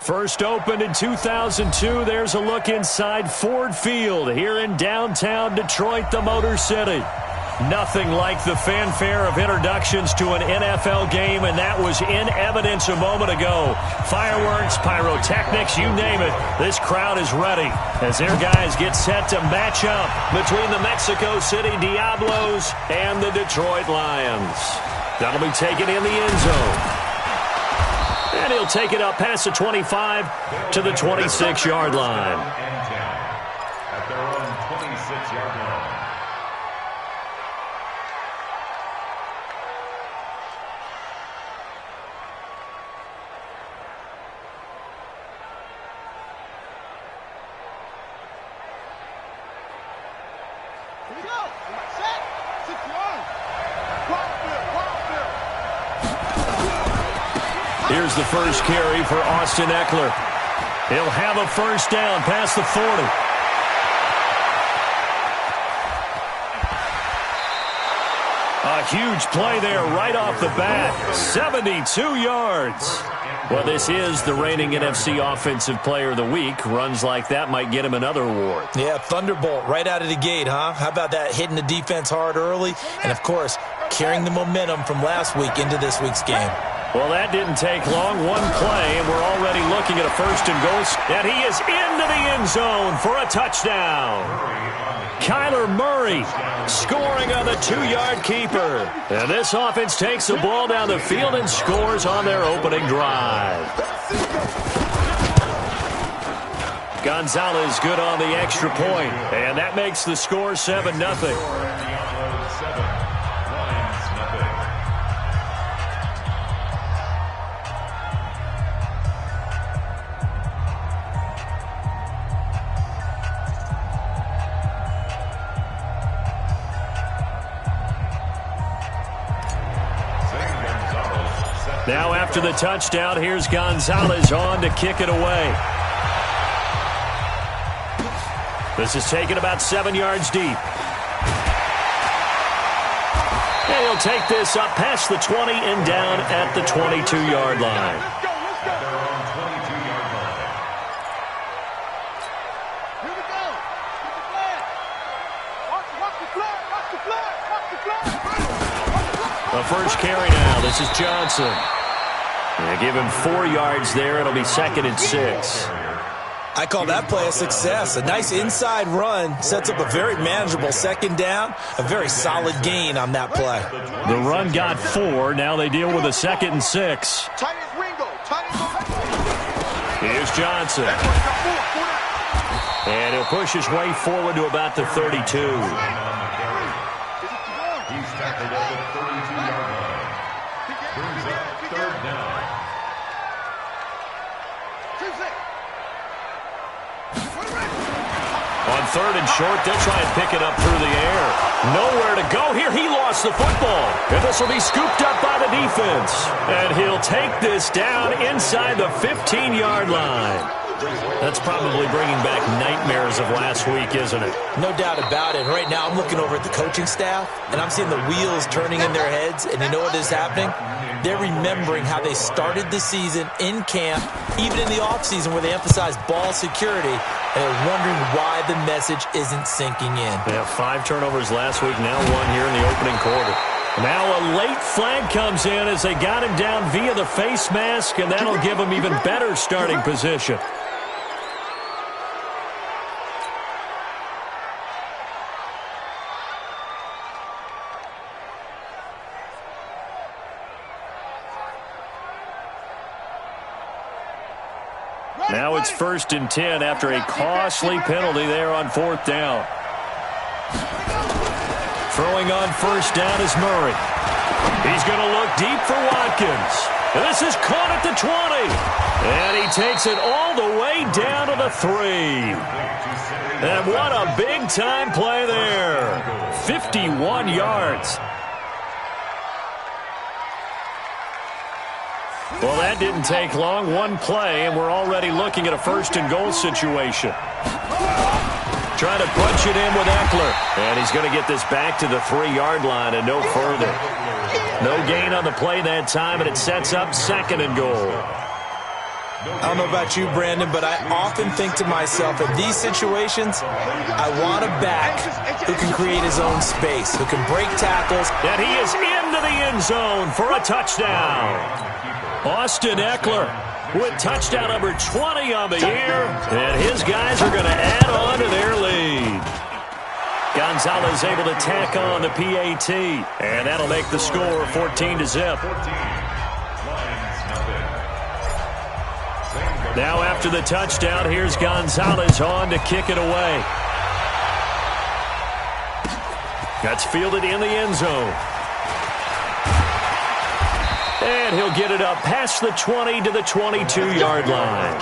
First opened in 2002, there's a look inside Ford Field here in downtown Detroit, the Motor City. Nothing like the fanfare of introductions to an NFL game, and that was in evidence a moment ago. Fireworks, pyrotechnics, you name it. This crowd is ready as their guys get set to match up between the Mexico City Diablos and the Detroit Lions. That'll be taken in the end zone. And he'll take it up past the 25 to the 26-yard line. At their own 26-yard line. Here we go. Set. 6 yards. Here's the first carry for Austin Eckler. He'll have a first down past the 40. A huge play there right off the bat. 72 yards. Well, this is the reigning NFC Offensive Player of the Week. Runs like that might get him another award. Yeah, thunderbolt right out of the gate, huh? How about that, hitting the defense hard early? And, of course, carrying the momentum from last week into this week's game. Well, that didn't take long. One play, and we're already looking at a first and goal. And he is into the end zone for a touchdown. Kyler Murray scoring on the 2-yard keeper. And this offense takes the ball down the field and scores on their opening drive. Gonzalez good on the extra point, and that makes the score 7-0. Now after the touchdown, here's Gonzalez on to kick it away. This is taken about 7 yards deep. And he'll take this up past the 20 and down at the 22-yard line. Let's go. At their own 22-yard line. Here we go. Get the flag. Watch the flag. Watch the flag. Watch the flag. The first carry now. This is Johnson. They give him 4 yards there. It'll be 2nd and 6. I call that play a success. A nice inside run sets up a very manageable second down. A very solid gain on that play. The run got 4. Now they deal with a 2nd and 6. Tight as Ringo. Here's Johnson. And he'll push his way forward to about the 32. He's tackled at the 32-yard line. Brings up 3rd down. On 3rd and short, they'll try and pick it up through the air. Nowhere to go here. He lost the football. And this will be scooped up by the defense. And he'll take this down inside the 15-yard line. That's probably bringing back nightmares of last week, isn't it? No doubt about it. Right now I'm looking over at the coaching staff, and I'm seeing the wheels turning in their heads, and you know what is happening? They're remembering how they started the season in camp, even in the offseason where they emphasized ball security, and they're wondering why the message isn't sinking in. They have 5 turnovers last week, now 1 here in the opening quarter. Now a late flag comes in as they got him down via the face mask, and that'll give him even better starting position. Now it's 1st and 10 after a costly penalty there on 4th down. Throwing on 1st down is Murray. He's going to look deep for Watkins. And this is caught at the 20. And he takes it all the way down to the 3. And what a big-time play there. 51 yards. Well, that didn't take long. One play, and we're already looking at a 1st and goal situation. Trying to punch it in with Eckler. And he's going to get this back to the 3-yard line and no further. No gain on the play that time, and it sets up 2nd and goal. I don't know about you, Brandon, but I often think to myself, in these situations, I want a back who can create his own space, who can break tackles. And he is into the end zone for a touchdown. Austin Eckler with touchdown number 20 on the year, and his guys are going to add on to their lead. Gonzalez able to tack on the PAT, and that'll make the score 14-0. Now after the touchdown, here's Gonzalez on to kick it away. That's fielded in the end zone. And he'll get it up past the 20 to the 22-yard line.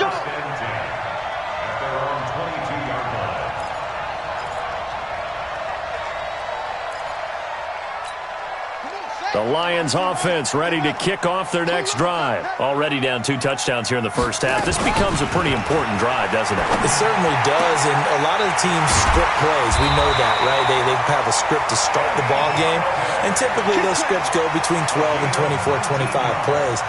The Lions offense ready to kick off their next drive. Already down 2 touchdowns here in the first half. This becomes a pretty important drive, doesn't it? It certainly does, and a lot of the teams script plays. We know that, right? They have a script to start the ball game, and typically those scripts go between 12 and 24, 25 plays.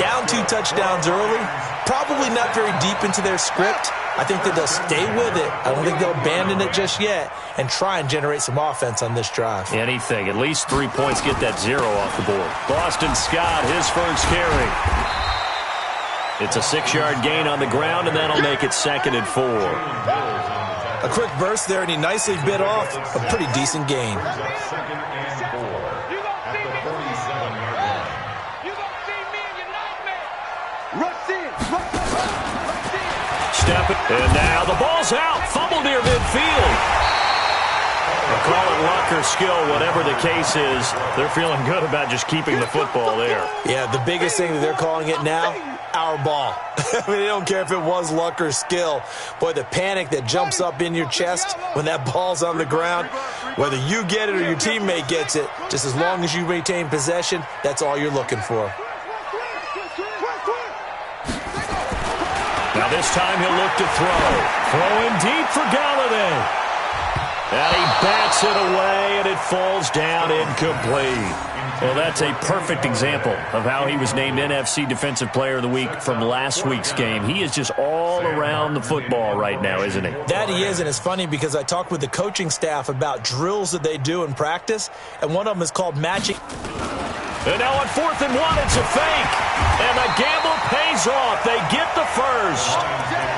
Down 2 touchdowns early, probably not very deep into their script. I think that they'll stay with it. I don't think they'll abandon it just yet and try and generate some offense on this drive. Anything. At least 3 points. Get that 0 off the board. Boston Scott, his first carry. It's a 6-yard gain on the ground, and that'll make it 2nd and 4. A quick burst there, and he nicely bit off a pretty decent gain. Step it, and now the ball's out. Fumble near midfield. They'll call it luck or skill, whatever the case is. They're feeling good about just keeping the football there. Yeah, the biggest thing that they're calling it now, our ball. I mean, they don't care if it was luck or skill. Boy, the panic that jumps up in your chest when that ball's on the ground, whether you get it or your teammate gets it, just as long as you retain possession, that's all you're looking for. Now this time he'll look to throw. Throwing deep for Galladay. And he bats it away, and it falls down incomplete. Well, that's a perfect example of how he was named NFC Defensive Player of the Week from last week's game. He is just all around the football right now, isn't he? That he is, and it's funny because I talked with the coaching staff about drills that they do in practice, and one of them is called matching. And now on 4th and 1, it's a fake. And the gamble pays off. They get the first.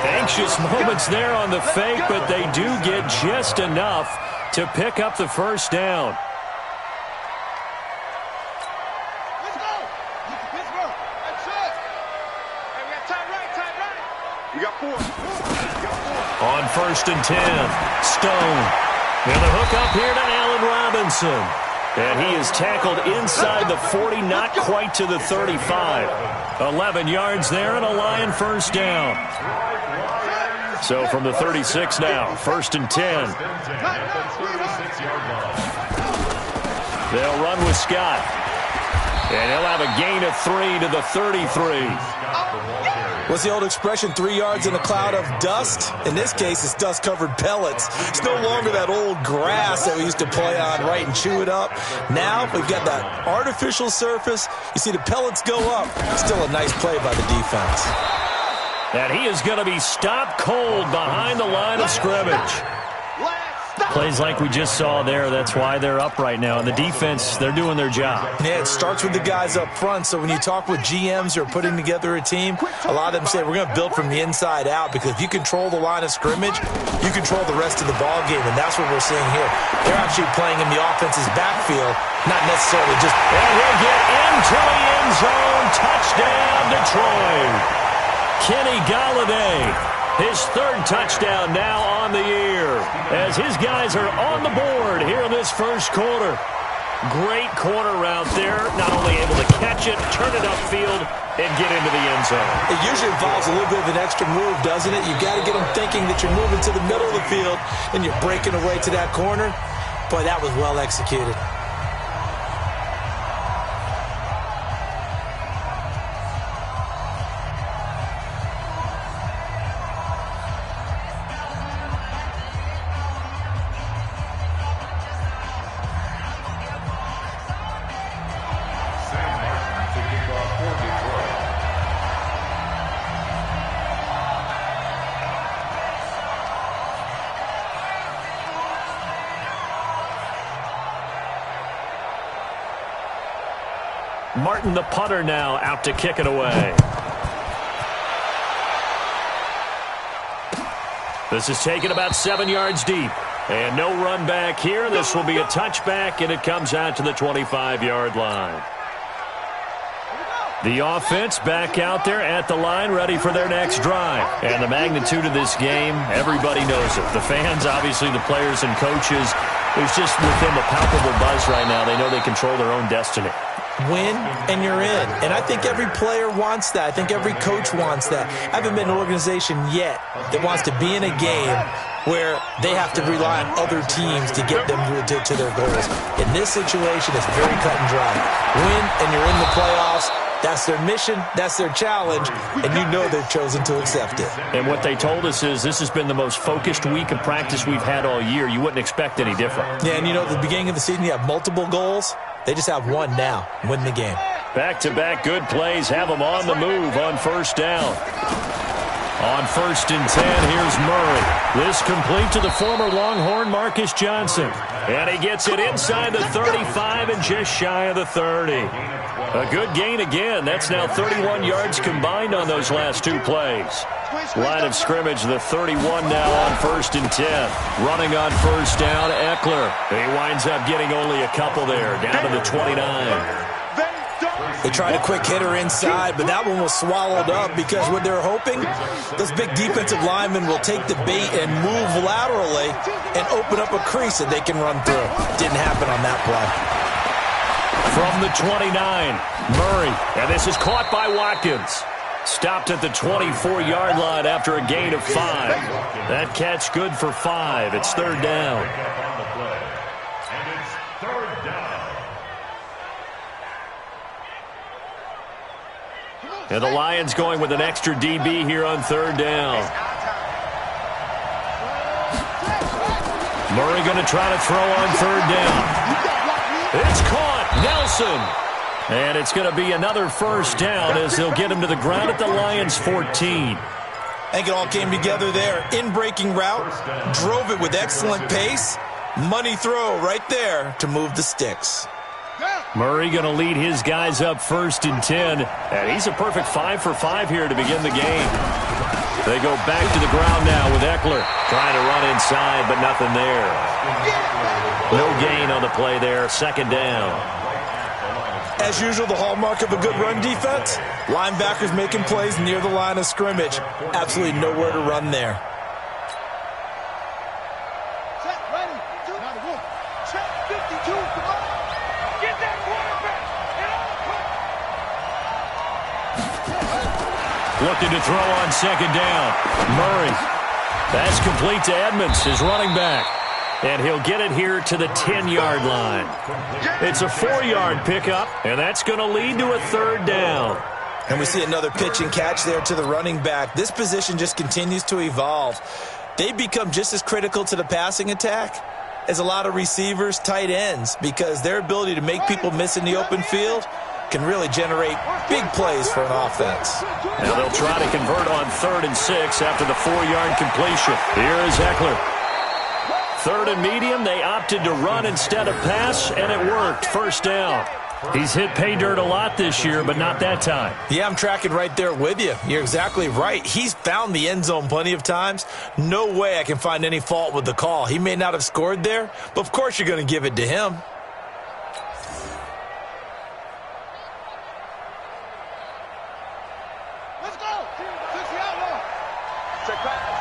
Anxious moments there on the fake, but they do get just enough to pick up the first down. Let's go. Pittsburgh. That's it. Hey, we got time right. We got 4. On 1st and 10, Stone. And the hook up here to Allen Robinson. And he is tackled inside the 40, not quite to the 35. 11 yards there and a Lion first down. So from the 36 now, 1st and 10. They'll run with Scott. And he'll have a gain of 3 to the 33. What's the old expression, 3 yards in a cloud of dust? In this case, it's dust-covered pellets. It's no longer that old grass that we used to play on, right, and chew it up. Now we've got that artificial surface. You see the pellets go up. Still a nice play by the defense. And he is going to be stopped cold behind the line of scrimmage. Plays like we just saw there, that's why they're up right now. And the defense, they're doing their job. Yeah, it starts with the guys up front. So when you talk with GMs who are putting together a team, a lot of them say we're going to build from the inside out, because if you control the line of scrimmage, you control the rest of the ball game, and that's what we're seeing here. They're actually playing in the offense's backfield, not necessarily just... And he'll get into the end zone. Touchdown, Detroit. Kenny Galladay. His 3rd touchdown now on the year, as his guys are on the board here in this first quarter. Great corner route there, not only able to catch it, turn it upfield, and get into the end zone. It usually involves a little bit of an extra move, doesn't it? You've got to get them thinking that you're moving to the middle of the field, and you're breaking away to that corner. Boy, that was well executed. Martin, the punter, now out to kick it away. This is taken about 7 yards deep. And no run back here. This will be a touchback, and it comes out to the 25-yard line. The offense back out there at the line, ready for their next drive. And the magnitude of this game, everybody knows it. The fans, obviously the players and coaches, there's just with them a palpable buzz right now. They know they control their own destiny. Win, and you're in. And I think every player wants that. I think every coach wants that. I haven't been an organization yet that wants to be in a game where they have to rely on other teams to get them to their goals. In this situation, it's very cut and dry. Win, and you're in the playoffs. That's their mission, that's their challenge, and you know they've chosen to accept it. And what they told us is this has been the most focused week of practice we've had all year. You wouldn't expect any different. Yeah, and you know, at the beginning of the season, you have multiple goals. They just have one now, win the game. Back-to-back good plays have them on the move on first down. On 1st and 10, here's Murray. This complete to the former Longhorn Marcus Johnson. And he gets it inside the 35 and just shy of the 30. A good gain again. That's now 31 yards combined on those last two plays. Line of scrimmage, the 31 now on 1st and 10. Running on first down, Eckler. He winds up getting only a couple there, down to the 29. They tried a quick hitter inside, but that one was swallowed up because what they're hoping, those big defensive linemen will take the bait and move laterally and open up a crease that they can run through. Didn't happen on that play. From the 29, Murray, and this is caught by Watkins. Stopped at the 24-yard line after a gain of 5. That catch good for 5. It's 3rd down. And the Lions going with an extra DB here on 3rd down. Murray going to try to throw on 3rd down. It's caught. Nelson. And it's going to be another first down as they'll get him to the ground at the Lions' 14. I think it all came together there. In-breaking route, drove it with excellent pace. Money throw right there to move the sticks. Murray going to lead his guys up 1st and 10. And he's a perfect 5 for 5 here to begin the game. They go back to the ground now with Eckler. Trying to run inside, but nothing there. No gain on the play there. 2nd down. As usual, the hallmark of a good run defense, linebackers making plays near the line of scrimmage. Absolutely nowhere to run there. Set, ready, check 52, come on. Get that quarterback. Looking to throw on 2nd down. Murray. That's complete to Edmonds, his running back. And he'll get it here to the 10-yard line. It's a 4-yard pickup, and that's going to lead to a 3rd down. And we see another pitch and catch there to the running back. This position just continues to evolve. They become just as critical to the passing attack as a lot of receivers, tight ends, because their ability to make people miss in the open field can really generate big plays for an offense. Now they'll try to convert on 3rd and 6 after the 4-yard completion. Here is Eckler. 3rd and medium, they opted to run instead of pass, and it worked. 1st down. He's hit pay dirt a lot this year, but not that time. Yeah, I'm tracking right there with you. You're exactly right. He's found the end zone plenty of times. No way I can find any fault with the call. He may not have scored there, but of course you're going to give it to him. Let's go. 60 outlaw. Check back.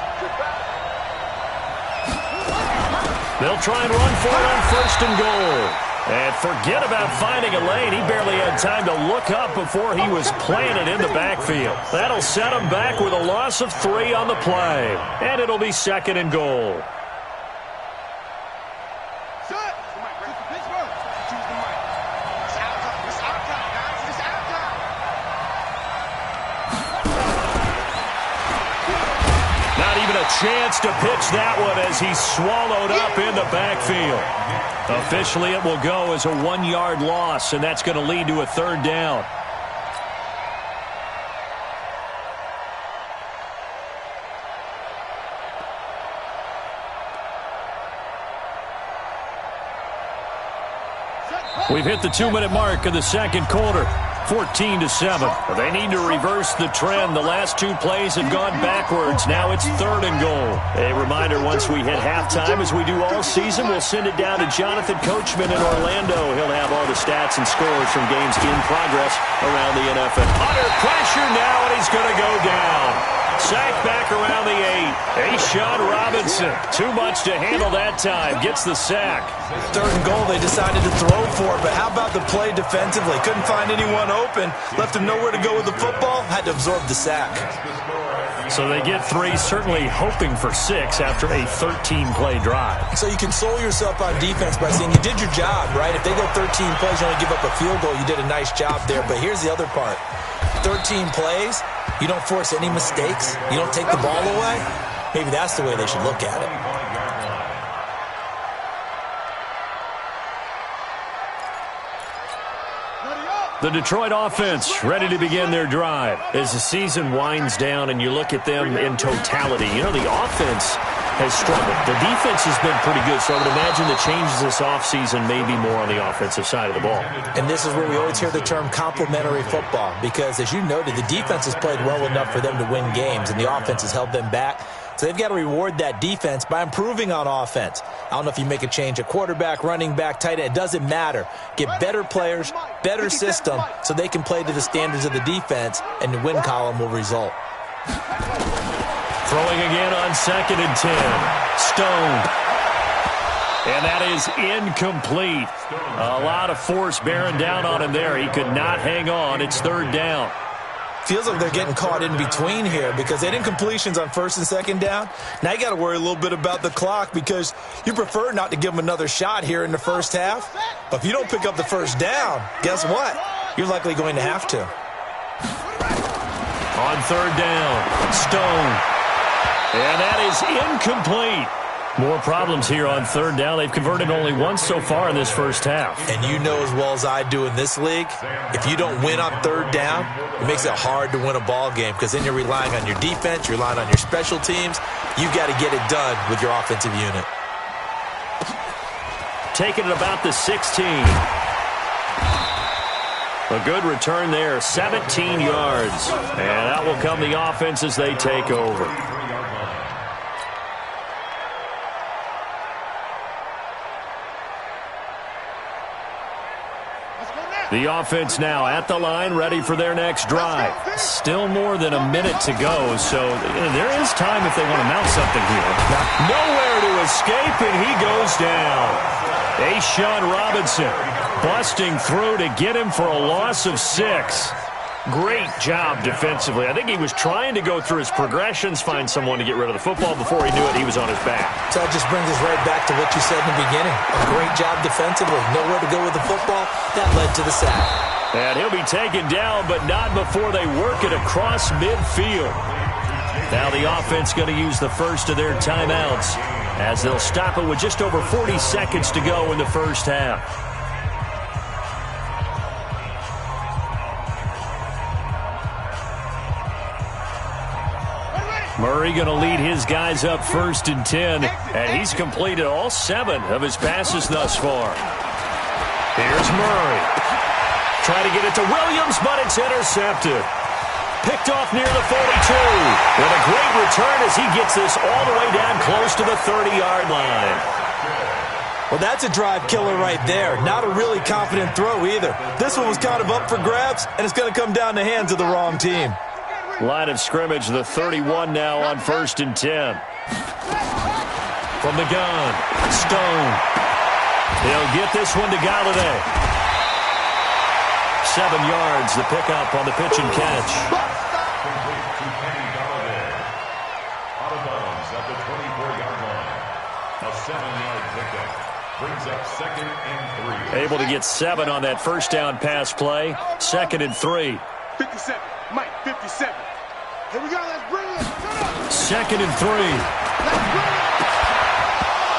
They'll try and run for it on 1st and goal. And forget about finding a lane. He barely had time to look up before he was planted in the backfield. That'll set him back with a loss of 3 on the play. And it'll be 2nd and goal. Chance to pitch that one as he's swallowed up in the backfield. Officially, it will go as a 1-yard loss, and that's going to lead to a 3rd down. We've hit the 2-minute mark of the 2nd quarter. 14-7. They need to reverse the trend. The last two plays have gone backwards. Now it's 3rd and goal. A reminder, once we hit halftime, as we do all season, we'll send it down to Jonathan Coachman in Orlando. He'll have all the stats and scores from games in progress around the NFL. Under pressure now, and he's going to go down. Sacked back around the 8. A'Shawn Robinson. Too much to handle that time. Gets the sack. 3rd and goal, they decided to throw for it, but how about the play defensively? Couldn't find anyone open. Left him nowhere to go with the football. Had to absorb the sack. So they get 3, certainly hoping for 6 after a 13-play drive. So you console yourself on defense by saying you did your job, right? If they go 13 plays, you only give up a field goal, you did a nice job there. But here's the other part. 13 plays, you don't force any mistakes, you don't take the ball away. Maybe that's the way they should look at it. The Detroit offense ready to begin their drive. As the season winds down and you look at them in totality, you know, the offense has struggled. The defense has been pretty good, so I would imagine the changes this offseason may be more on the offensive side of the ball. And this is where we always hear the term complementary football, because as you noted, the defense has played well enough for them to win games, and the offense has held them back. So they've got to reward that defense by improving on offense. I don't know if you make a change at quarterback, running back, tight end. It doesn't matter. Get better players, better system, so they can play to the standards of the defense, and the win column will result. Throwing again on 2nd and 10. Stone. And that is incomplete. A lot of force bearing down on him there. He could not hang on. It's 3rd down. Feels like they're getting caught in between here because they didn't completions on 1st and 2nd down. Now you got to worry a little bit about the clock because you prefer not to give them another shot here in the first half. But if you don't pick up the 1st down, guess what? You're likely going to have to. On 3rd down, Stone. And that is incomplete. More problems here on 3rd down. They've converted only once so far in this first half. And you know as well as I do in this league, if you don't win on 3rd down, it makes it hard to win a ball game because then you're relying on your defense, you're relying on your special teams. You've got to get it done with your offensive unit. Taking it about the 16. A good return there, 17 yards. And out will come the offense as they take over. The offense now at the line, ready for their next drive. Still more than a minute to go, so there is time if they want to mount something here. Nowhere to escape, and he goes down. A'Shawn Robinson busting through to get him for a loss of 6. Great job defensively. I think he was trying to go through his progressions, find someone to get rid of the football. Before he knew it, he was on his back. So that just brings us right back to what you said in the beginning. A great job defensively. Nowhere to go with the football. That led to the sack. And he'll be taken down, but not before they work it across midfield. Now the offense going to use the first of their timeouts as they'll stop it with just over 40 seconds to go in the first half. Murray going to lead his guys up 1st and 10, and he's completed all 7 of his passes thus far. Here's Murray. Trying to get it to Williams, but it's intercepted. Picked off near the 42. With a great return as he gets this all the way down close to the 30-yard line. Well, that's a drive killer right there. Not a really confident throw either. This one was kind of up for grabs, and it's going to come down the hands of the wrong team. Line of scrimmage, the 31 now on 1st and 10. From the gun, Stone. He'll get this one to Galladay. 7 yards, the pickup on the pitch and catch. Out of bounds at the 24-yard line. A 7-yard pickup brings up 2nd and 3. Able to get 7 on that first down pass play. 2nd and 3. 57. Mike, 57. Here we go. Let's bring it. 2nd and 3.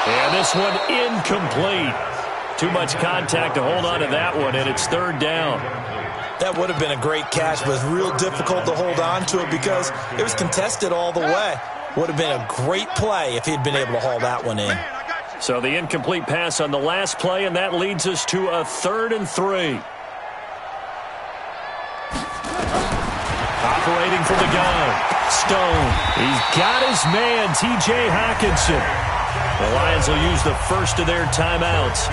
And this one incomplete. Too much contact to hold on to that one, and it's 3rd down. That would have been a great catch, but it was real difficult to hold on to it because it was contested all the way. Would have been a great play if he'd been able to haul that one in. So the incomplete pass on the last play, and that leads us to a 3rd and 3. Holding from the gun. Stone. He's got his man, T.J. Hockenson. The Lions will use the first of their timeouts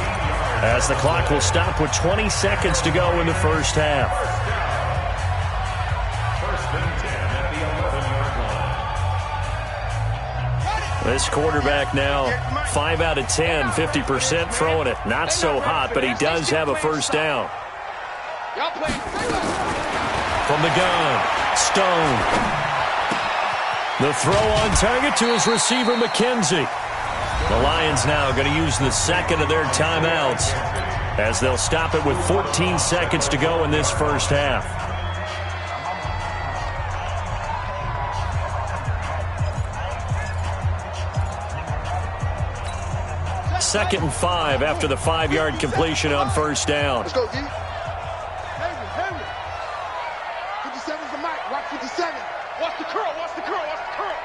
as the clock will stop with 20 seconds to go in the first half. First and 10 at the 11-yard line. This quarterback now 5 out of 10, 50% throwing it. Not so hot, but he does have a first down. From the gun, Stone. The throw on target to his receiver, McKenzie. The Lions now going to use the second of their timeouts as they'll stop it with 14 seconds to go in this first half. Second and 5 after the 5-yard completion on first down. Let's go, D. Henry. 57's the mic. Watch 57. Watch the curl. Watch the curl. Watch the curl.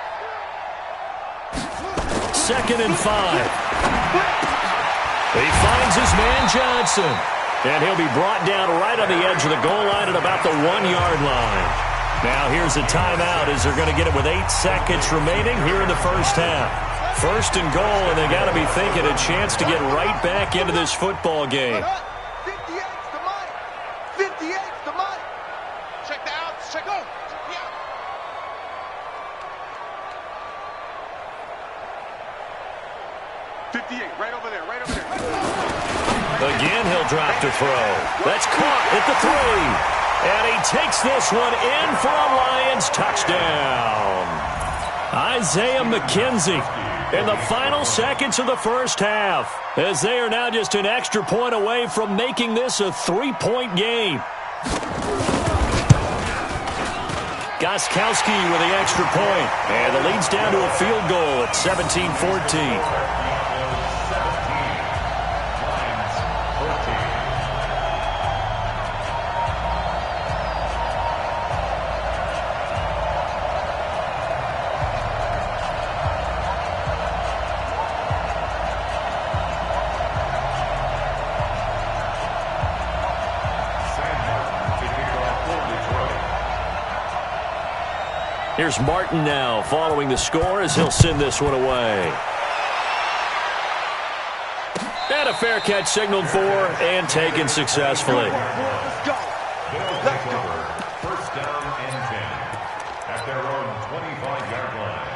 Second and 5. He finds his man Johnson. And he'll be brought down right on the edge of the goal line at about the 1-yard line. Now here's a timeout as they're going to get it with 8 seconds remaining here in the first half. First and goal, and they got to be thinking a chance to get right back into this football game. 58's the mic. 58's the mic. Check the outs. Check out. Check the outs. 58, right over there, right over there. Again, he'll drop to throw. That's caught at the 3. And he takes this one in for a Lions touchdown. Isaiah McKenzie in the final seconds of the first half, as they are now just an extra point away from making this a 3-point game. Gostkowski with the extra point, and the lead's down to a field goal at 17-14. Here's Martin now following the score as he'll send this one away. And a fair catch signaled for and taken successfully. Let's go. Let's go. First down and 10 at their own 25-yard line.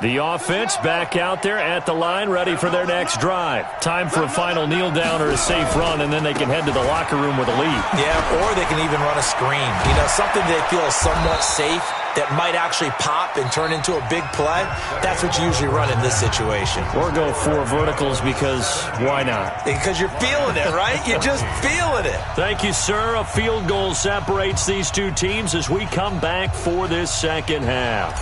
The offense back out there at the line, ready for their next drive. Time for a final kneel down or a safe run, and then they can head to the locker room with a lead. Yeah, or they can even run a screen. You know, something they feel is somewhat safe that might actually pop and turn into a big play. That's what you usually run in this situation. Or go 4 verticals because why not? Because you're feeling it, right? You're just feeling it. Thank you, sir. A field goal separates these two teams as we come back for this second half.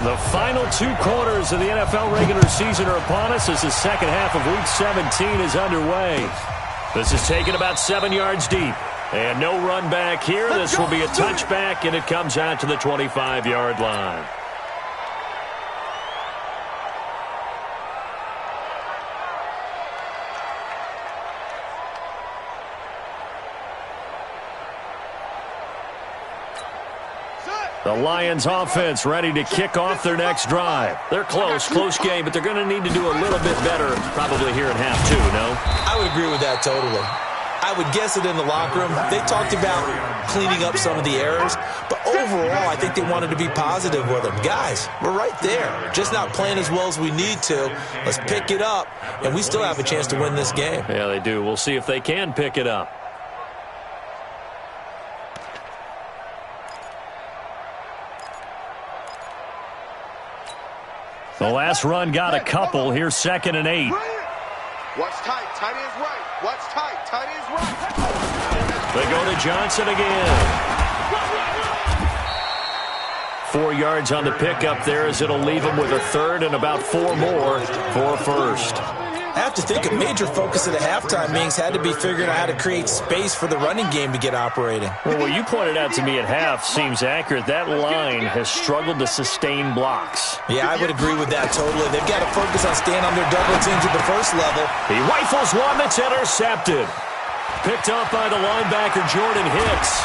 The final 2 quarters of the NFL regular season are upon us as the second half of Week 17 is underway. This is taken about 7 yards deep. And no run back here. This will be a touchback, and it comes out to the 25-yard line. The Lions offense ready to kick off their next drive. They're close game, but they're going to need to do a little bit better probably here in half 2, no? I would agree with that totally. I would guess it in the locker room. They talked about cleaning up some of the errors, but overall, I think they wanted to be positive with them. Guys, we're right there. Just not playing as well as we need to. Let's pick it up, and we still have a chance to win this game. Yeah, they do. We'll see if they can pick it up. The last run got a couple. Here's 2nd and 8. Watch tight. Tight end's right. Watch tight. Tight end's right. They go to Johnson again. 4 yards on the pickup there as it'll leave him with a third and about 4 more for a first. I have to think a major focus of the halftime meetings had to be figuring out how to create space for the running game to get operating. Well, what you pointed out to me at half seems accurate. That line has struggled to sustain blocks. Yeah, I would agree with that totally. They've got to focus on staying on their double teams at the first level. He rifles one that's intercepted. Picked up by the linebacker, Jordan Hicks.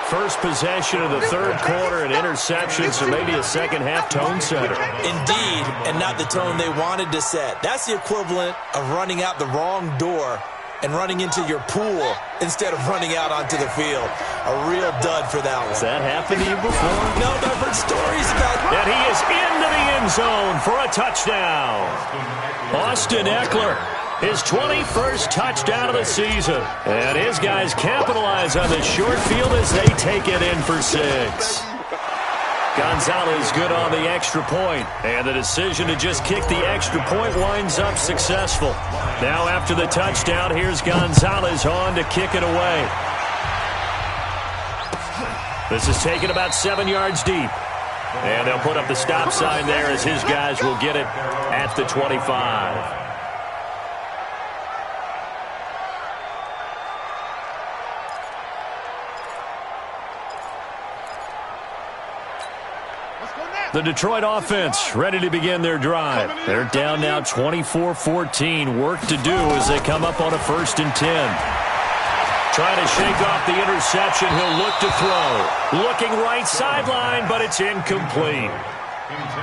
First possession of the third quarter, an interception, so maybe a second-half tone setter. Indeed, and not the tone they wanted to set. That's the equivalent of running out the wrong door and running into your pool instead of running out onto the field. A real dud for that one. Has that happened to you before? No, but I've heard stories about that. And he is into the end zone for a touchdown. Austin Eckler, his 21st touchdown of the season. And his guys capitalize on the short field as they take it in for 6. Gonzalez good on the extra point, and the decision to just kick the extra point winds up successful. Now after the touchdown, here's Gonzalez on to kick it away. This is taken about 7 yards deep. And they'll put up the stop sign there as his guys will get it at the 25. The Detroit offense ready to begin their drive. They're down now 24-14. Work to do as they come up on a 1st and 10. Trying to shake off the interception. He'll look to throw. Looking right sideline, but it's incomplete.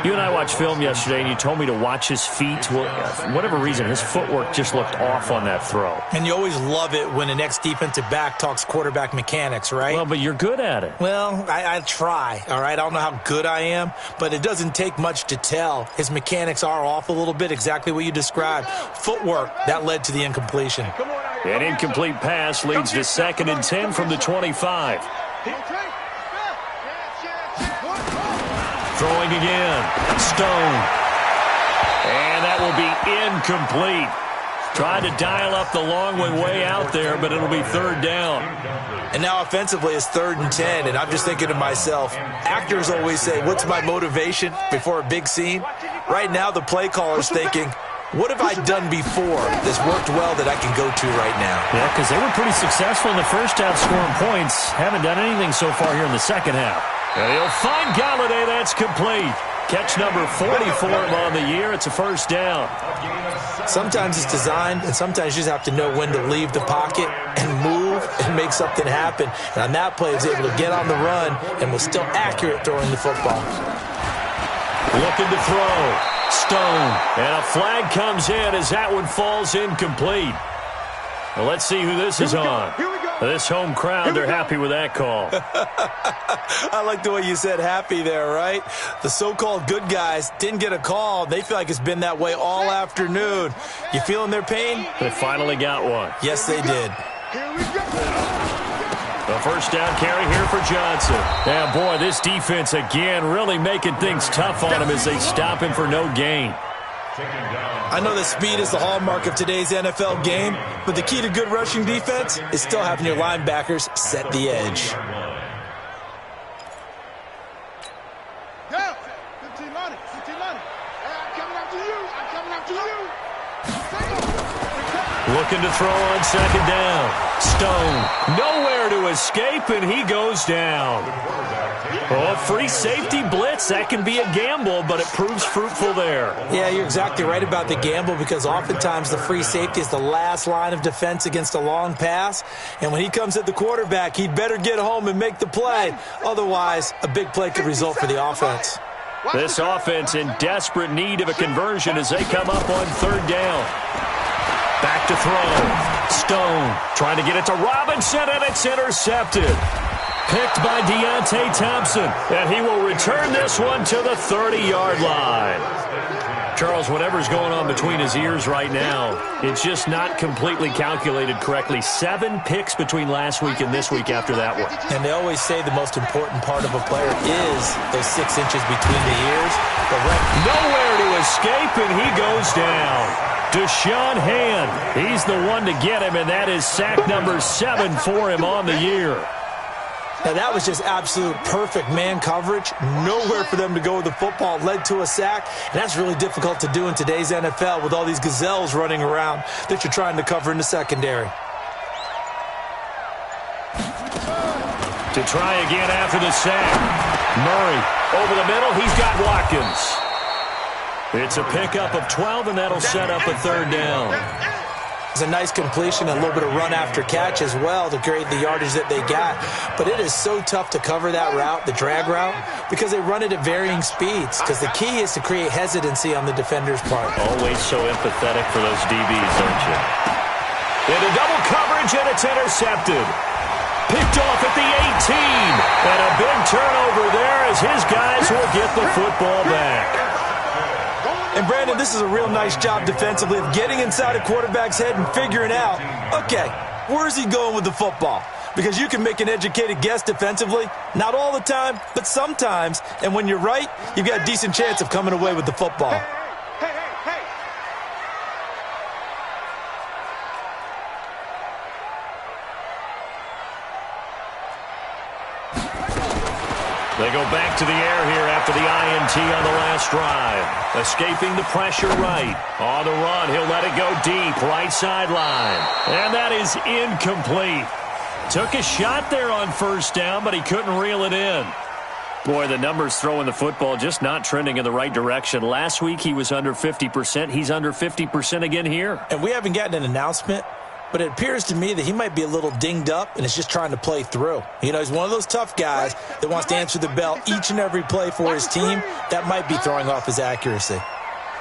You and I watched film yesterday, and you told me to watch his feet. Well, for whatever reason, his footwork just looked off on that throw. And you always love it when an ex-defensive back talks quarterback mechanics, right? Well, but you're good at it. Well, I try, all right? I don't know how good I am, but it doesn't take much to tell. His mechanics are off a little bit, exactly what you described. Footwork, that led to the incompletion. An incomplete pass leads to 2nd and 10 from the 25. Throwing again. Stone. And that will be incomplete. Tried to dial up the long way out there, but it'll be 3rd down. And now offensively it's 3rd and 10, and I'm just thinking to myself, actors always say, what's my motivation before a big scene? Right now the play caller's thinking, what have I done before that's worked well that I can go to right now? Yeah, because they were pretty successful in the first half scoring points. Haven't done anything so far here in the second half. And he'll find Galladay. That's complete. Catch number 40 for him on the year. It's a 1st down. Sometimes it's designed, and sometimes you just have to know when to leave the pocket and move and make something happen. And on that play, he was able to get on the run and was still accurate throwing the football. Looking to throw. Stone. And a flag comes in as that one falls incomplete. Well, let's see who this is on. This home crowd, they're happy with that call. I like the way you said happy there, right? The so-called good guys didn't get a call. They feel like it's been that way all afternoon. You feeling their pain? They finally got one. Yes, they did. The 1st down carry here for Johnson. Yeah, boy, this defense again really making things tough on him as they stop him for no gain. I know that speed is the hallmark of today's NFL game, but the key to good rushing defense is still having your linebackers set the edge. Yeah, 15 money, 15 money. I'm coming after you. I'm coming after you. Looking to throw on 2nd down. Stone, nowhere to escape, and he goes down. Oh, free safety blitz. That can be a gamble, but it proves fruitful there. Yeah, you're exactly right about the gamble because oftentimes the free safety is the last line of defense against a long pass. And when he comes at the quarterback, he'd better get home and make the play. Otherwise, a big play could result for the offense. This offense in desperate need of a conversion as they come up on 3rd down. Back to throw. Stone trying to get it to Robinson, and it's intercepted. Picked by Deontay Thompson, and he will return this one to the 30-yard line. Charles, whatever's going on between his ears right now, it's just not completely calculated correctly. 7 picks between last week and this week after that one. And they always say the most important part of a player is those 6 inches between the ears. But nowhere to escape, and he goes down. Deshaun Hand, he's the one to get him, and that is sack number 7 for him on the year. Now, that was just absolute perfect man coverage. Nowhere for them to go with the football. Led to a sack, and that's really difficult to do in today's NFL with all these gazelles running around that you're trying to cover in the secondary. To try again after the sack. Murray over the middle. He's got Watkins. It's a pickup of 12, and that'll set up a third down. It's a nice completion, a little bit of run after catch as well to create the yardage that they got. But it is so tough to cover that route, the drag route, because they run it at varying speeds. Because the key is to create hesitancy on the defender's part. Always so empathetic for those DBs, aren't you? Into double coverage, and it's intercepted. Picked off at the 18. And a big turnover there as his guys will get the football back. And, Brandon, this is a real nice job defensively of getting inside a quarterback's head and figuring out, okay, where's he going with the football? Because you can make an educated guess defensively, not all the time, but sometimes. And when you're right, you've got a decent chance of coming away with the football. They go back to the air here after the INT on the last drive. Escaping the pressure right. On the run, he'll let it go deep, right sideline. And that is incomplete. Took a shot there on first down, but he couldn't reel it in. Boy, the numbers throwing the football just not trending in the right direction. Last week he was under 50%. He's under 50% again here. And we haven't gotten an announcement, but it appears to me that he might be a little dinged up and is just trying to play through. You know, he's one of those tough guys that wants to answer the bell each and every play for his team. That might be throwing off his accuracy.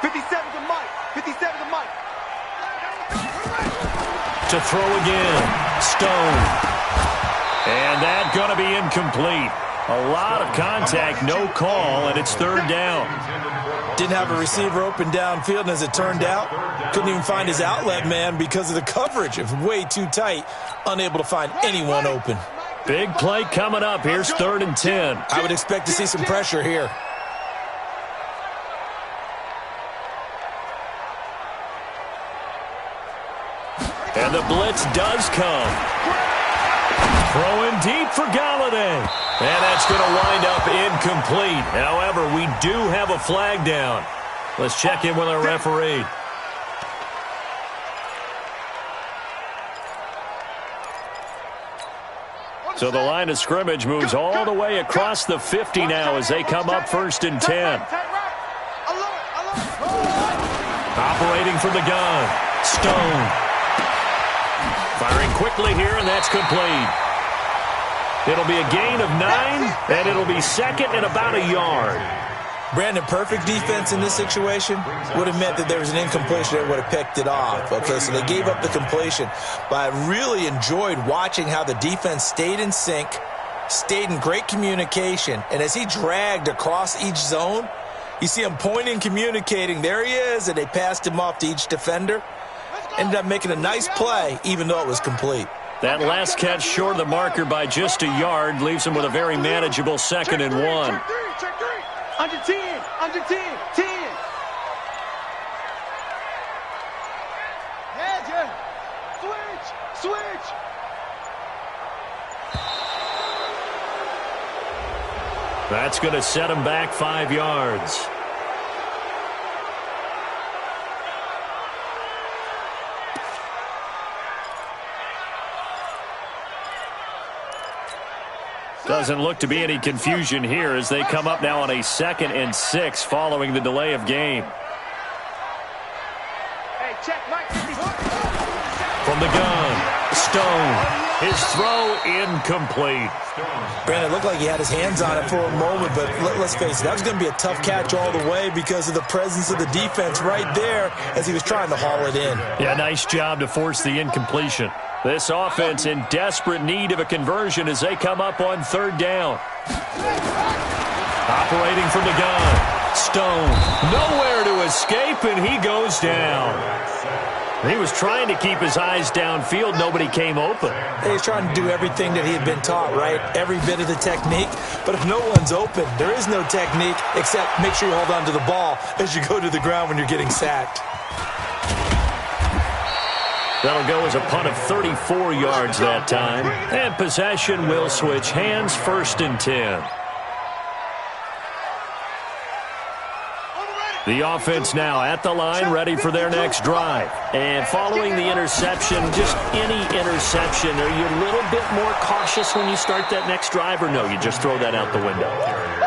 57 to Mike. 57 to Mike. To throw again. Stone. And that's going to be incomplete. A lot of contact, no call, and it's third down. Didn't have a receiver open downfield, and as it turned out, couldn't even find his outlet man because of the coverage. It was way too tight, unable to find anyone open. Big play coming up. Here's 3rd and 10. I would expect to see some pressure here. And the blitz does come. Throwing deep for Galladay. And that's going to wind up incomplete. However, we do have a flag down. Let's check in with our referee. So the line of scrimmage moves all the way across the 50 now as they come up 1st and 10. Operating from the gun. Stone. Firing quickly here, and that's complete. It'll be a gain of 9, and it'll be 2nd and about a yard. Brandon, perfect defense in this situation would have meant that there was an incompletion that would have picked it off. Okay, so they gave up the completion. But I really enjoyed watching how the defense stayed in sync, stayed in great communication, and as he dragged across each zone, you see him pointing, communicating. There he is, and they passed him off to each defender. Ended up making a nice play, even though it was complete. That last catch short of the marker by just a yard leaves him with a very manageable 2nd and 1. Under 10, under 10, 10. Yeah, switch. That's going to set him back 5 yards. Doesn't look to be any confusion here as they come up now on a 2nd and 6 following the delay of game. Hey, check Mike. From the gun, Stone. His throw incomplete. Brandon, it looked like he had his hands on it for a moment, but let's face it, that was going to be a tough catch all the way because of the presence of the defense right there as he was trying to haul it in. Yeah, nice job to force the incompletion. This offense in desperate need of a conversion as they come up on 3rd down. Operating from the gun. Stone. Nowhere to escape, and he goes down. He was trying to keep his eyes downfield. Nobody came open. He's trying to do everything that he had been taught, right? Every bit of the technique. But if no one's open, there is no technique except make sure you hold on to the ball as you go to the ground when you're getting sacked. That'll go as a punt of 34 yards that time. And possession will switch hands, 1st and 10. The offense now at the line, ready for their next drive. And following the interception, just any interception, are you a little bit more cautious when you start that next drive, or no, you just throw that out the window?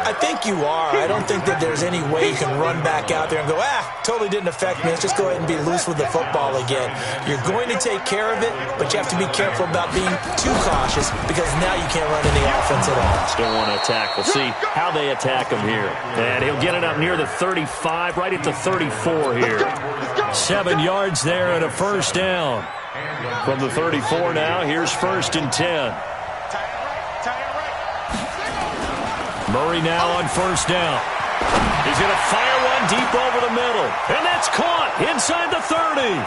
I think you are. I don't think that there's any way you can run back out there and go, totally didn't affect me. Let's just go ahead and be loose with the football again. You're going to take care of it, but you have to be careful about being too cautious because now you can't run any offense at all. Still want to attack. We'll see how they attack him here. And he'll get it up near the 35, right at the 34 here. 7 yards there and a 1st down. From the 34 now, here's 1st and 10. Murray now on 1st down. He's going to fire one deep over the middle. And that's caught inside the 30.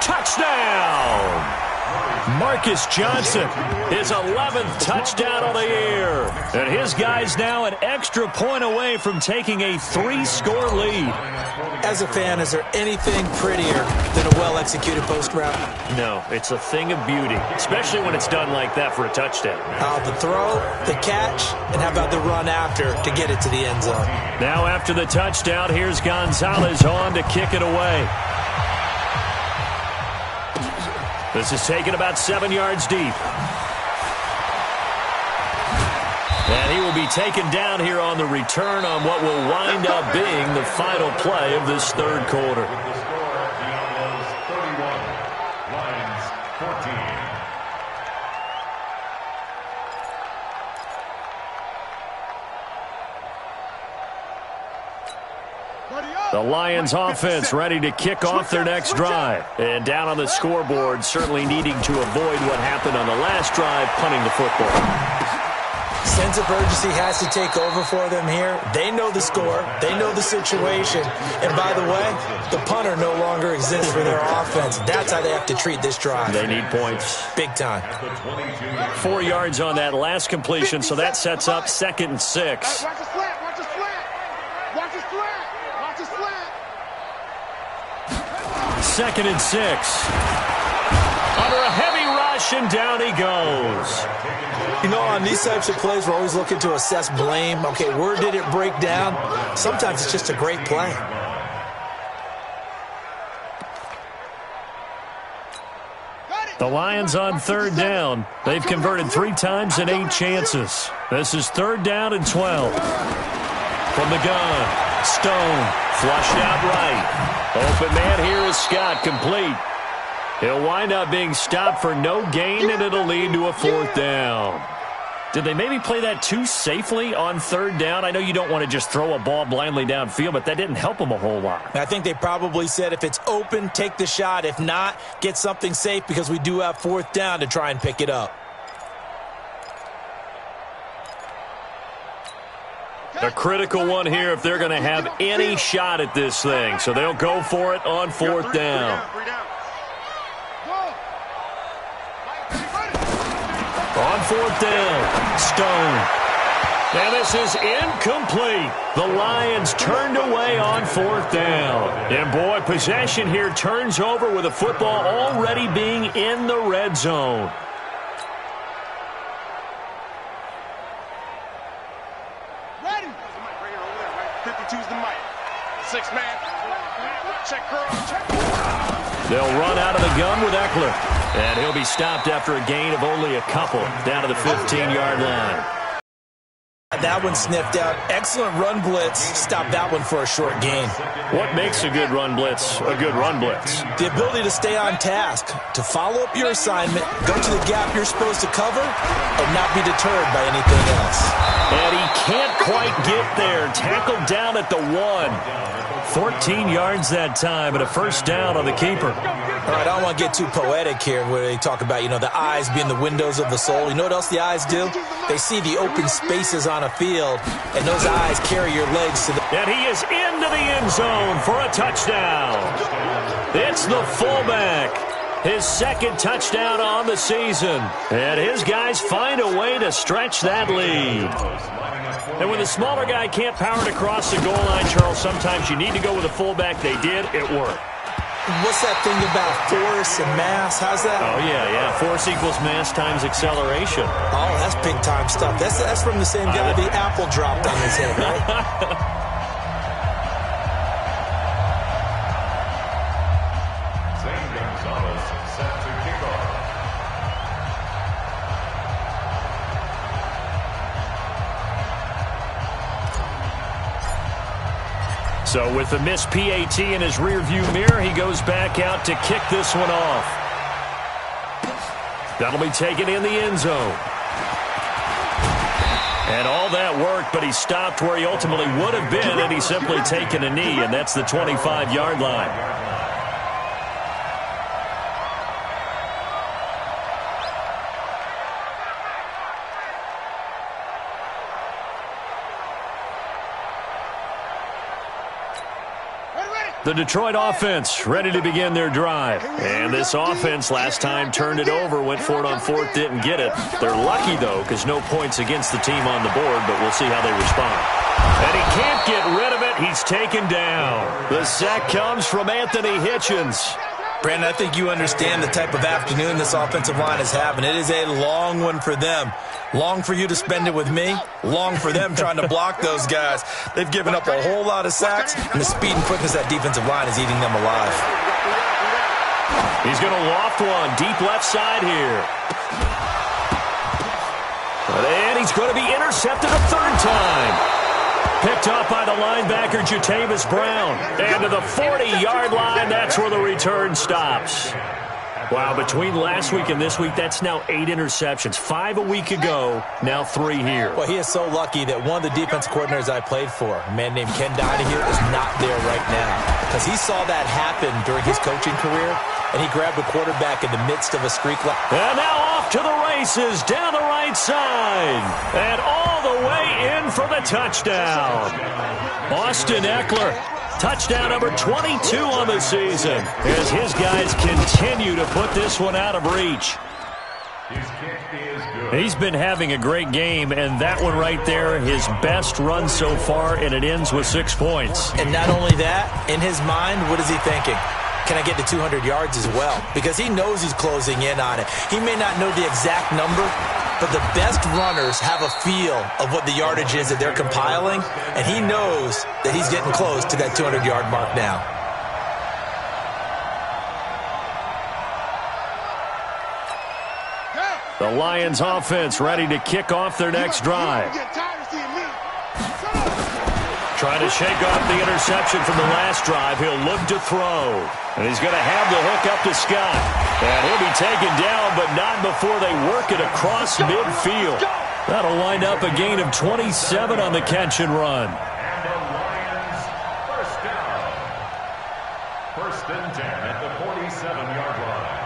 Touchdown! Marcus Johnson, his 11th touchdown of the year. And his guys now an extra point away from taking a 3-score lead. As a fan, is there anything prettier than a well-executed post route? No, it's a thing of beauty, especially when it's done like that for a touchdown. The throw, the catch, and how about the run after to get it to the end zone? Now after the touchdown, here's Gonzalez on to kick it away. This is taken about 7 yards deep. And he will be taken down here on the return on what will wind up being the final play of this 3rd quarter. The score, Diablos 31, Lions 14. The Lions offense ready to kick off their next drive. And down on the scoreboard, certainly needing to avoid what happened on the last drive, punting the football. Sense of urgency has to take over for them here. They know the score. They know the situation. And by the way, the punter no longer exists for their offense. That's how they have to treat this drive. They need points. Big time. 4 yards on that last completion, so that sets up 2nd and 6. Watch the slant, watch the slant. Watch the slant, watch the slant. 2nd and 6. Under a heavy rush, and down he goes. You know, on these types of plays, we're always looking to assess blame. Okay, where did it break down? Sometimes it's just a great play. The Lions on 3rd down. They've converted 3 times and 8 chances. This is 3rd down and 12. From the gun, Stone, flushed out right. Open man here is Scott, complete. He'll wind up being stopped for no gain, and it'll lead to a 4th down. Did they maybe play that too safely on 3rd down? I know you don't want to just throw a ball blindly downfield, but that didn't help them a whole lot. I think they probably said if it's open, take the shot. If not, get something safe because we do have 4th down to try and pick it up. A critical one here if they're going to have any shot at this thing. So they'll go for it on 4th down. On 4th down, Stone. And this is incomplete. The Lions turned away on 4th down. And boy, possession here turns over with the football already being in the red zone. Ready. 52's the mic. 6-man. Check girl. Check. They'll run out of the gun with Eckler. And he'll be stopped after a gain of only a couple down to the 15-yard line. That one sniffed out. Excellent run blitz. Stop that one for a short gain. What makes a good run blitz a good run blitz? The ability to stay on task, to follow up your assignment, go to the gap you're supposed to cover, and not be deterred by anything else. And he can't quite get there. Tackled down at the 1. 14 yards that time, and a 1st down on the keeper. All right, I don't want to get too poetic here where they talk about, the eyes being the windows of the soul. You know what else the eyes do? They see the open spaces on a field, and those eyes carry your legs to the... And he is into the end zone for a touchdown. It's the fullback. His 2nd touchdown on the season. And his guys find a way to stretch that lead. And when the smaller guy can't power it across the goal line, Charles, sometimes you need to go with a fullback. They did. It worked. What's that thing about force and mass? How's that? Oh, yeah. Force equals mass times acceleration. Oh, that's big-time stuff. That's from the same guy the apple dropped on his head, right? Zane Gonzalez set to kick off. So with the missed PAT in his rearview mirror, he goes back out to kick this one off. That'll be taken in the end zone. And all that worked, but he stopped where he ultimately would have been, and he's simply taken a knee, and that's the 25-yard line. The Detroit offense ready to begin their drive. And this offense last time turned it over, went for it on fourth, didn't get it. They're lucky, though, because no points against the team on the board, but we'll see how they respond. And he can't get rid of it. He's taken down. The sack comes from Anthony Hitchens. Brandon, I think you understand the type of afternoon this offensive line is having. It is a long one for them. Long for you to spend it with me. Long for them trying to block those guys. They've given up a whole lot of sacks, and the speed and quickness of that defensive line is eating them alive. He's going to loft one deep left side here. And he's going to be intercepted a third time. Picked up by the linebacker, Jatavis Brown. And to the 40-yard line, that's where the return stops. Wow, between last week and this week, that's now 8 interceptions. 5 a week ago, now 3 here. Well, he is so lucky that one of the defense coordinators I played for, a man named Ken Donahue, is not there right now. Because he saw that happen during his coaching career, and he grabbed the quarterback in the midst of a streak. And now off to the races, down the right side. And all the way in for the touchdown. Austin Eckler. Touchdown number 22 on the season as his guys continue to put this one out of reach. His kick is good. He's been having a great game, and that one right there, his best run so far, and it ends with 6 points. And not only that, in his mind, what is he thinking? Can I get to 200 yards as well? Because he knows he's closing in on it. He may not know the exact number, but the best runners have a feel of what the yardage is that they're compiling, and he knows that he's getting close to that 200-yard mark now. The Lions offense ready to kick off their next drive. Trying to shake off the interception from the last drive. He'll look to throw. And he's going to have the hook up to Scott. And he'll be taken down, but not before they work it across midfield. That'll wind up a gain of 27 on the catch and run. And the Lions first down. First and 10 at the 47-yard line.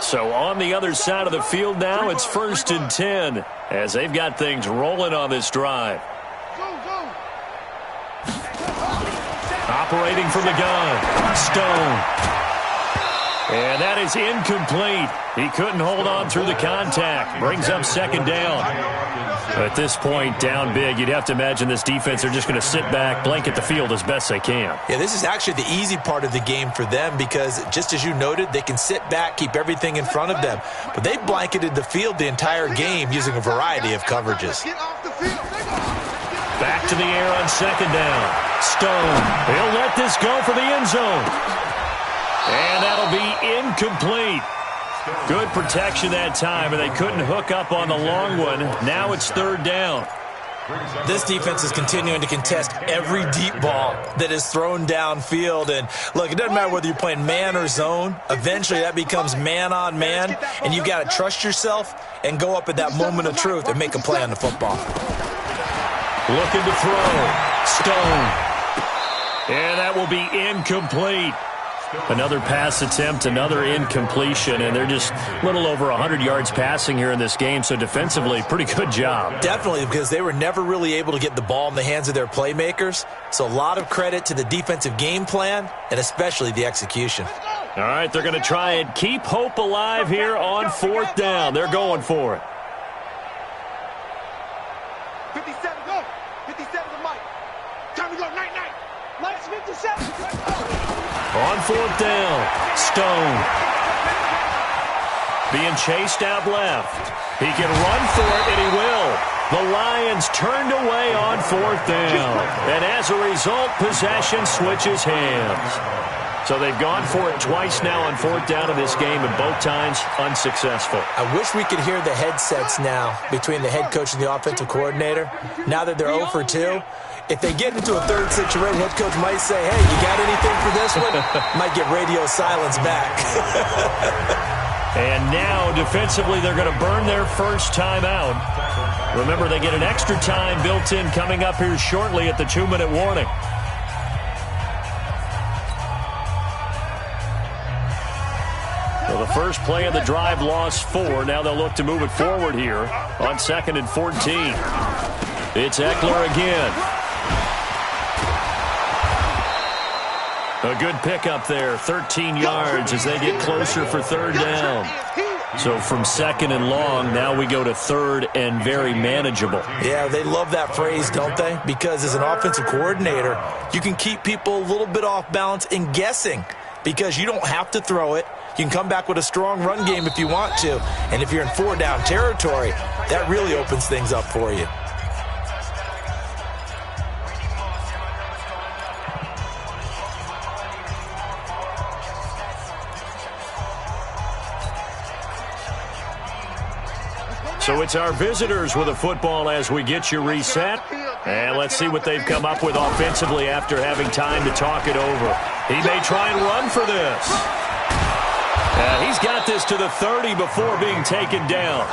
So on the other side of the field now, it's first and 10 as they've got things rolling on this drive. Operating from the gun, Stone. And that is incomplete. He couldn't hold on through the contact. Brings up second down. At this point, down big, you'd have to imagine this defense are just going to sit back, blanket the field as best they can. Yeah, this is actually the easy part of the game for them because, just as you noted, they can sit back, keep everything in front of them. But they blanketed the field the entire game using a variety of coverages. Back to the air on second down. Stone. He'll let this go for the end zone. And that'll be incomplete. Good protection that time, and they couldn't hook up on the long one. Now it's third down. This defense is continuing to contest every deep ball that is thrown downfield. And, look, it doesn't matter whether you're playing man or zone. Eventually that becomes man on man, and you've got to trust yourself and go up at that moment of truth and make a play on the football. Looking to throw. Stone. And that will be incomplete. Another pass attempt, another incompletion, and they're just a little over 100 yards passing here in this game, so defensively, pretty good job. Definitely, because they were never really able to get the ball in the hands of their playmakers, so a lot of credit to the defensive game plan and especially the execution. All right, they're going to try and keep hope alive here on fourth down. They're going for it. 57, go. 57 to Mike. Stone. Being chased out left. He can run for it, and he will. The Lions turned away on 4th down. And as a result, possession switches hands. So they've gone for it twice now on 4th down in this game, and both times unsuccessful. I wish we could hear the headsets now between the head coach and the offensive coordinator. Now that they're 0 for 2, if they get into a third situation, head coach might say, hey, you got anything for this one? Might get radio silence back. And now, defensively, they're going to burn their first time out. Remember, they get an extra time built in coming up here shortly at the 2-minute warning. So the first play of the drive lost 4. Now they'll look to move it forward here on 2nd and 14. It's Eckler again. A good pickup there, 13 yards as they get closer for 3rd down. So from 2nd and long, now we go to 3rd and very manageable. Yeah, they love that phrase, don't they? Because as an offensive coordinator, you can keep people a little bit off balance and guessing because you don't have to throw it. You can come back with a strong run game if you want to. And if you're in 4-down territory, that really opens things up for you. So it's our visitors with a football as we get you reset. And let's see what they've come up with offensively after having time to talk it over. He may try and run for this. He's got this to the 30 before being taken down.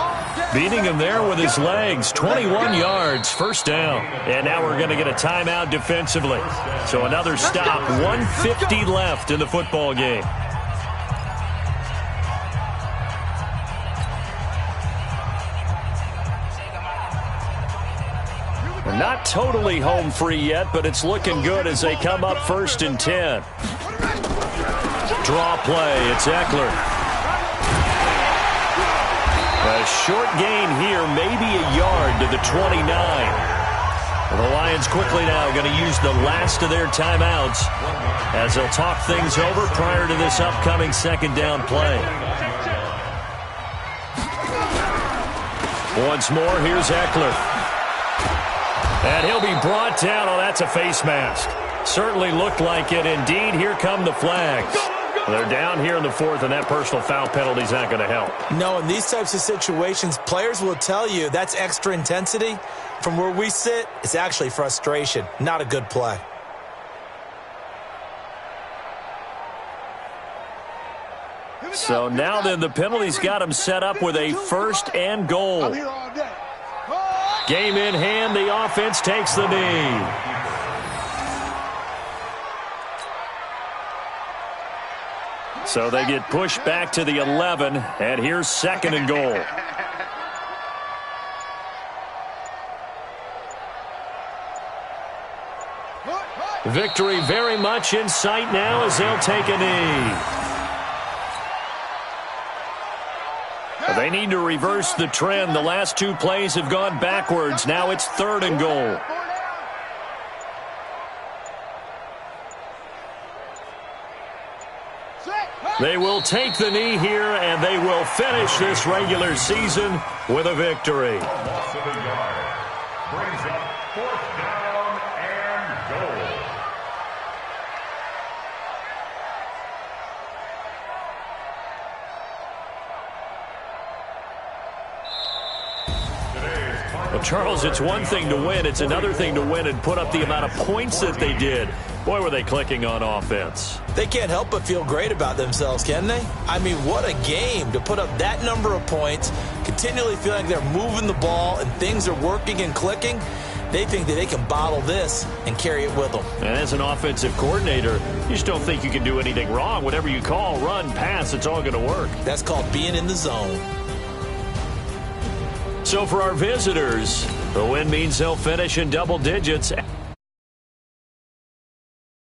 Beating him there with his legs. 21 yards, 1st down. And now we're going to get a timeout defensively. So another stop, 1:50 left in the football game. Not totally home free yet, but it's looking good as they come up 1st and 10. Draw play, it's Eckler. A short gain here, maybe a yard to the 29. The Lions quickly now going to use the last of their timeouts as they'll talk things over prior to this upcoming 2nd down play. Once more, here's Eckler. And he'll be brought down. Oh, that's a face mask. Certainly looked like it. Indeed, here come the flags. They're down here in the 4th, and that personal foul penalty is not going to help. No, in these types of situations, players will tell you that's extra intensity. From where we sit, it's actually frustration. Not a good play. So now then, the penalty's got him set up with a 1st and goal. Game in hand, the offense takes the knee. So they get pushed back to the 11, and here's 2nd and goal. Victory very much in sight now as they'll take a knee. They need to reverse the trend. The last 2 plays have gone backwards. Now it's 3rd and goal. They will take the knee here, and they will finish this regular season with a victory. Loss of a yard. Brings up 4th down and goal. Well, Charles, it's one thing to win. It's another thing to win and put up the amount of points that they did. Boy, were they clicking on offense. They can't help but feel great about themselves, can they? I mean, what a game to put up that number of points, continually feel like they're moving the ball and things are working and clicking. They think that they can bottle this and carry it with them. And as an offensive coordinator, you just don't think you can do anything wrong. Whatever you call, run, pass, it's all going to work. That's called being in the zone. So for our visitors, the win means they'll finish in double digits.